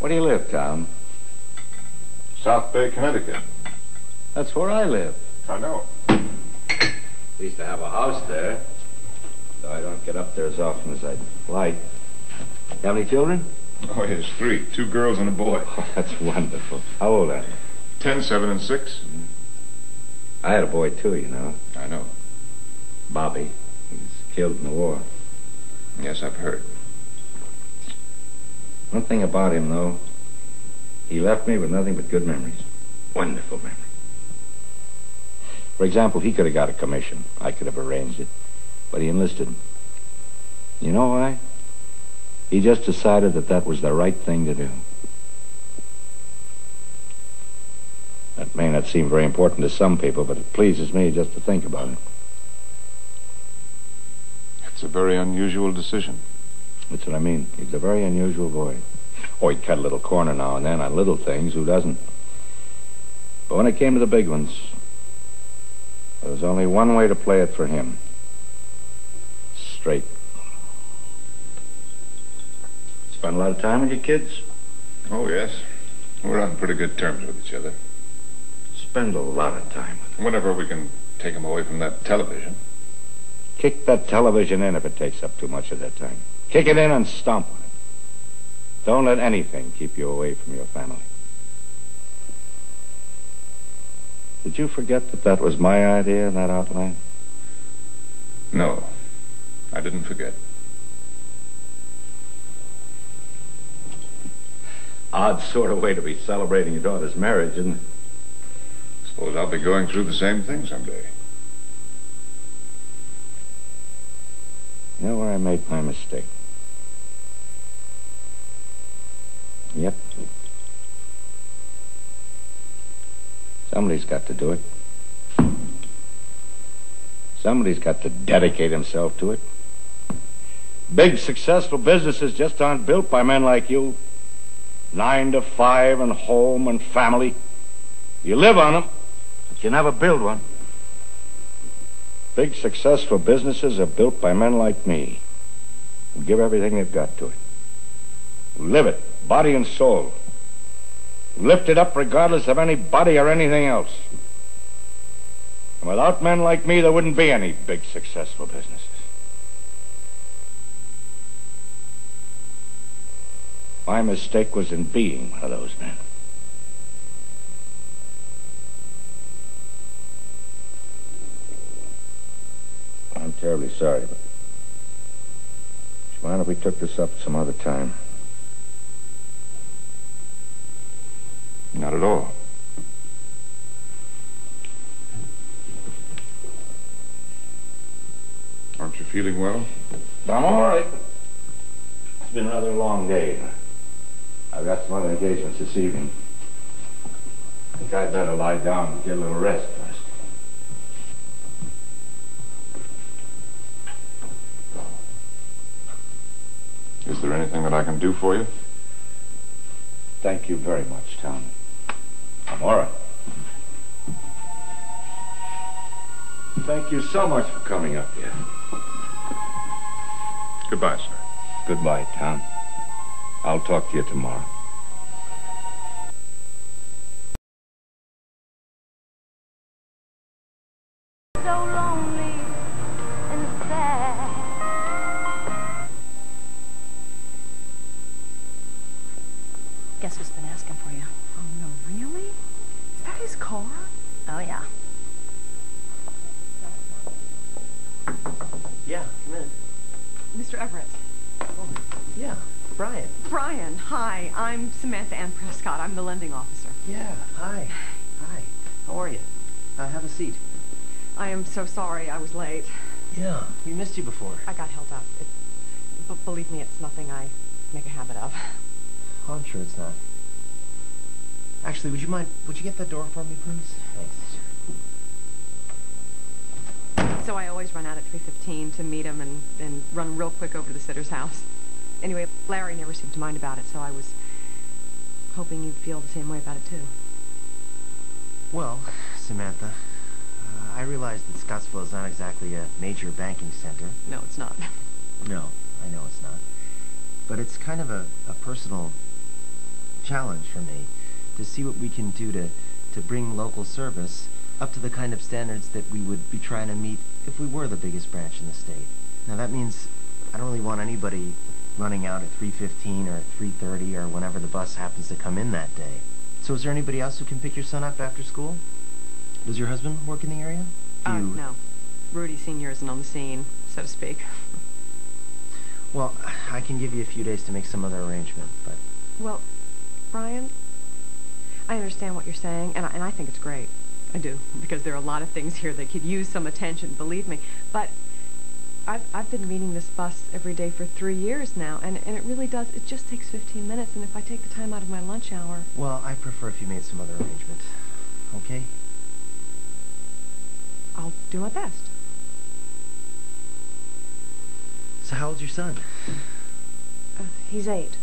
Where do you live, Tom? South Bay, Connecticut. That's where I live. I know. We used to have a house there, though I don't get up there as often as I'd like. You have any children? Oh, yes, 3. 2 girls and a boy. Oh, that's wonderful. How old are they? 10, 7, and 6. I had a boy, too, you know. I know. Bobby. He was killed in the war. Yes, I've heard. One thing about him, though, he left me with nothing but good memories. Wonderful memories. For example, he could have got a commission. I could have arranged it. But he enlisted. You know why? He just decided that that was the right thing to do. That may not seem very important to some people, but it pleases me just to think about it. It's a very unusual decision. That's what I mean. He's a very unusual boy. Oh, he'd cut a little corner now and then on little things. Who doesn't? But when it came to the big ones, there was only one way to play it for him. Straight. Spend a lot of time with your kids? Oh, yes. We're on pretty good terms with each other. Spend a lot of time with them. Whenever we can take them away from that television. Kick that television in if it takes up too much of their time. Kick it in and stomp on it. Don't let anything keep you away from your family. Did you forget that that was my idea in that outline? No, I didn't forget. Odd sort of way to be celebrating your daughter's marriage, isn't it? Suppose I'll be going through the same thing someday. You know where I made my mistake? Yep. Somebody's got to do it. Somebody's got to dedicate himself to it. Big, successful businesses just aren't built by men like you. 9 to 5 and home and family. You live on them, but you never build one. Big, successful businesses are built by men like me, who give everything they've got to it, who live it, body and soul, who lift it up regardless of anybody or anything else. And without men like me, there wouldn't be any big, successful businesses. My mistake was in being one of those men. I'm terribly sorry, but... Would you mind if we took this up some other time? Not at all. Aren't you feeling well? I'm all right. It's been another long day. I've got some other engagements this evening. I think I'd better lie down and get a little rest first. Is there anything that I can do for you? Thank you very much, Tom. I'm all right. Thank you so much for coming up here. Goodbye, sir. Goodbye, Tom. I'll talk to you tomorrow. So lonely and sad. Guess who's been asking for you? Oh, no, really? Is that his car? Oh, yeah. Yeah, come in. Mr. Everett. Oh, yeah, Brian. Brian, hi. I'm Samantha Ann Prescott. I'm the lending officer. Yeah, hi. Hi. How are you? Have a seat. I am so sorry I was late. Yeah, we missed you before. I got held up. But believe me, it's nothing I make a habit of. Oh, I'm sure it's not. Actually, would you get that door for me, please? Thanks. So I always run out at 3:15 to meet him and run real quick over to the sitter's house. Anyway, Larry never seemed to mind about it, so I was hoping you'd feel the same way about it, too. Well, Samantha, I realize that Scottsville is not exactly a major banking center. No, it's not. No, I know it's not. But it's kind of a personal challenge for me to see what we can do to bring local service up to the kind of standards that we would be trying to meet if we were the biggest branch in the state. Now that means I don't really want anybody running out at 3:15 or 3:30 or whenever the bus happens to come in that day. So is there anybody else who can pick your son up after school? Does your husband work in the area? No. Rudy Sr. isn't on the scene, so to speak. Well, I can give you a few days to make some other arrangement, but... Well, Brian, I understand what you're saying, and I think it's great. I do, because there are a lot of things here that could use some attention, believe me. But I've been meeting this bus every day for 3 years now, and it really does. It just takes 15 minutes, and if I take the time out of my lunch hour... Well, I prefer if you made some other arrangement. Okay? I'll do my best. So how old's your son? He's 8.